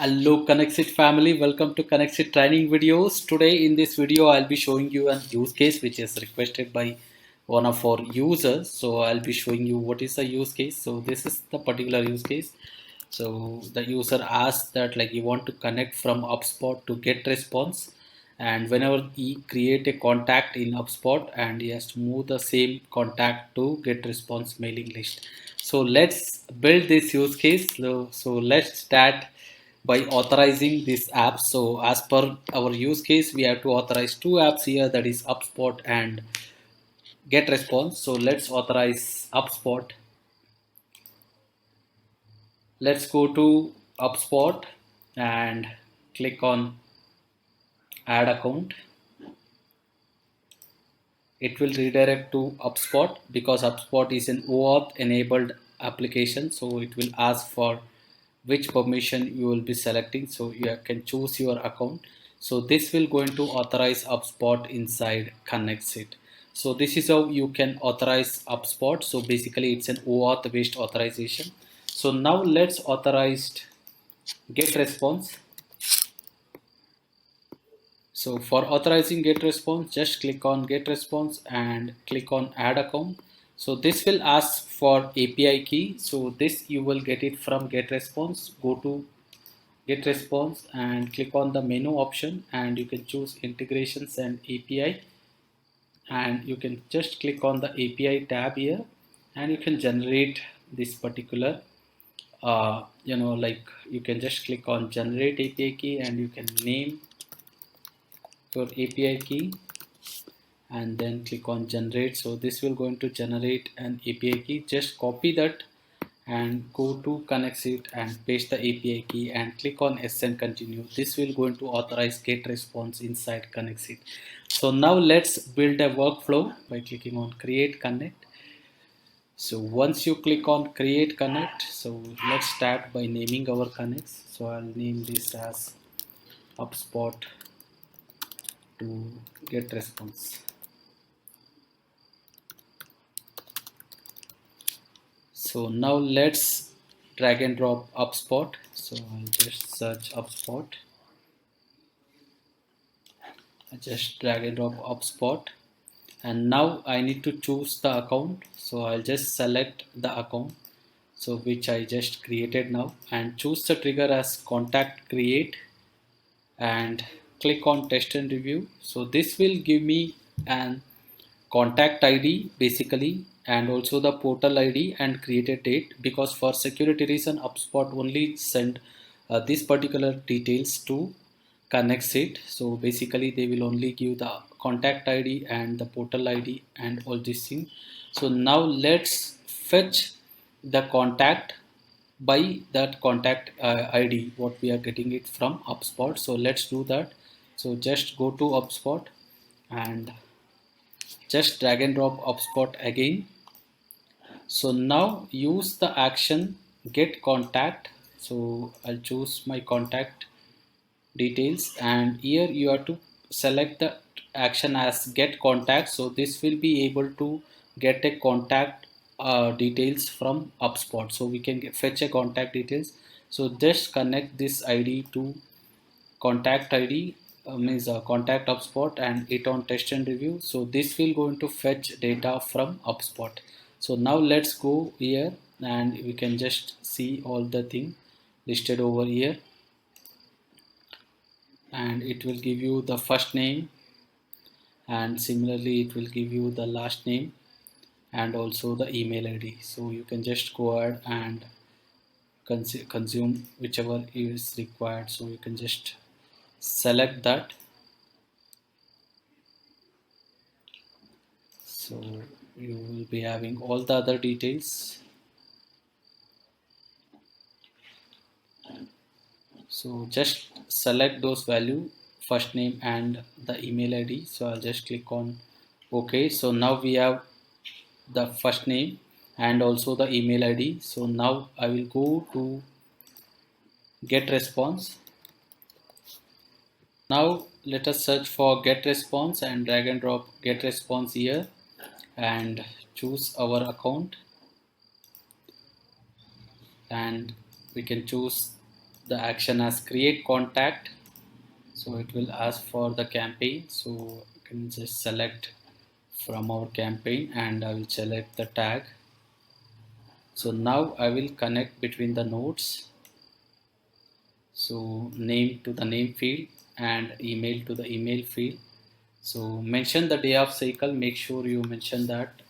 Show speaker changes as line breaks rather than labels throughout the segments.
Hello Connexit family, welcome to Connexit training videos. Today in this video I'll be showing you a use case which is requested by one of our users. So I'll be showing you what is the use case. So this is the particular use case. So the user asked that like you want to connect from HubSpot to GetResponse, and whenever he create a contact in HubSpot and he has to move the same contact to GetResponse mailing list. So let's build this use case. So let's start by authorizing this app. So as per our use case, we have to authorize two apps here, that is HubSpot and GetResponse. So let's authorize HubSpot. Let's go to HubSpot and click on add account. It will redirect to HubSpot because HubSpot is an OAuth enabled application. So it will ask for which permission you will be selecting. So you can choose your account. So this will going to authorize HubSpot inside Connexit. So this is how you can authorize HubSpot. So basically it's an OAuth based authorization. So now let's authorize GetResponse. So for authorizing GetResponse, just click on GetResponse and click on add account. So this will ask for API key. So this you will get it from GetResponse. Go to GetResponse and click on the menu option and you can choose integrations and API, and you can just click on the API tab here and you can generate this particular like you can just click on generate API key and you can name your API key and then click on generate. So this will going to generate an API key. Just copy that and go to Connexit and paste the API key and click on S and continue. This will going to authorize GetResponse inside Connexit. So now let's build a workflow by clicking on create connect. So once you click on create connect, so let's start by naming our connects. So I'll name this as HubSpot to GetResponse. So now let's drag and drop HubSpot. So I'll just search HubSpot. I just drag and drop HubSpot, and now I need to choose the account. So I'll just select the account, so which I just created now, and choose the trigger as contact create and click on test and review. So this will give me an contact ID basically, and also the portal ID and created date, because for security reason HubSpot only send this particular details to Connexit. So basically they will only give the contact ID and the portal ID and all these things. So now let's fetch the contact by that contact ID what we are getting it from HubSpot. So let's do that. So just go to HubSpot and just drag and drop HubSpot again. So now use the action get contact. So I'll choose my contact details, and here you have to select the action as get contact. So this will be able to get a contact details from HubSpot. So we can fetch a contact details. So just connect this ID to contact ID, means contact HubSpot, and it on test and review. So this will going to fetch data from HubSpot. So now let's go here and we can just see all the thing listed over here, and it will give you the first name, and similarly it will give you the last name and also the email ID. So you can just go ahead and consume whichever is required. So you can just select that. So you will be having all the other details. So just select those value, first name and the email ID. So I'll just click on OK. So now we have the first name and also the email ID. So now I will go to get response. Now let us search for get response and drag and drop get response here and choose our account, and we can choose the action as create contact. So it will ask for the campaign, so you can just select from our campaign and I will select the tag. So now I will connect between the nodes. So name to the name field and email to the email field. So mention the day of cycle, make sure you mention that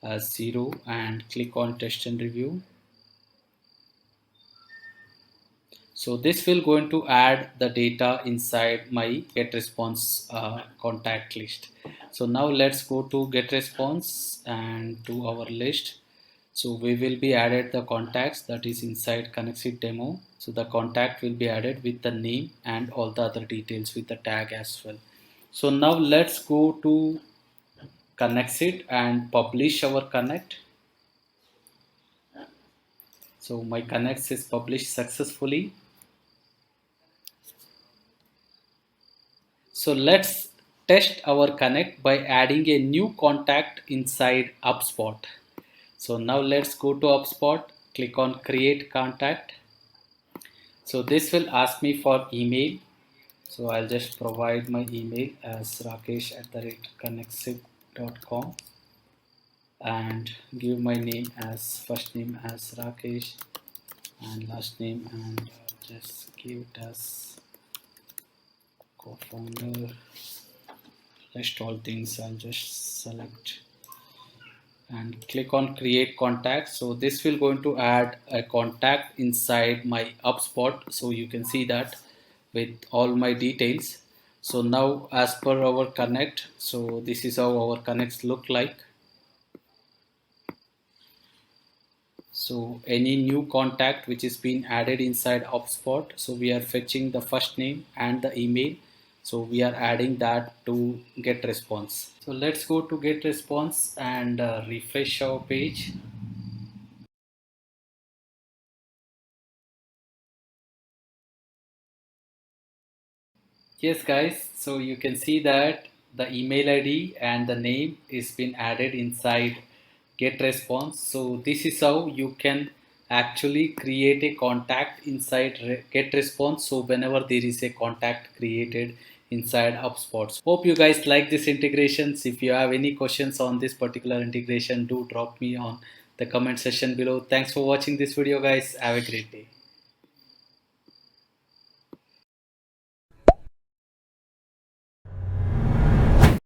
as 0 and click on test and review. So this will going to add the data inside my get response contact list. So now let's go to get response and to our list. So we will be added the contacts that is inside Connexit demo. So the contact will be added with the name and all the other details with the tag as well. So now let's go to Connexit and publish our connect. So my connects is published successfully. So let's test our connect by adding a new contact inside HubSpot. So now let's go to HubSpot, click on create contact. So this will ask me for email. So I'll just provide my email as rakesh@connexit.com and give my name as first name as Rakesh and last name, and just give it as co-founder. List all things, I'll just select and click on create contact. So this will going to add a contact inside my HubSpot, so you can see that with all my details. So now as per our connect, so this is how our connects look like. So any new contact which is being added inside HubSpot, so we are fetching the first name and the email, so we are adding that to get response. So let's go to get response and refresh our page. Yes guys, so you can see that the email ID and the name is been added inside get response. So this is how you can actually create a contact inside get response. So whenever there is a contact created inside HubSpot. Hope you guys like this integrations. If you have any questions on this particular integration, do drop me on the comment section below. Thanks for watching this video guys. Have a great day.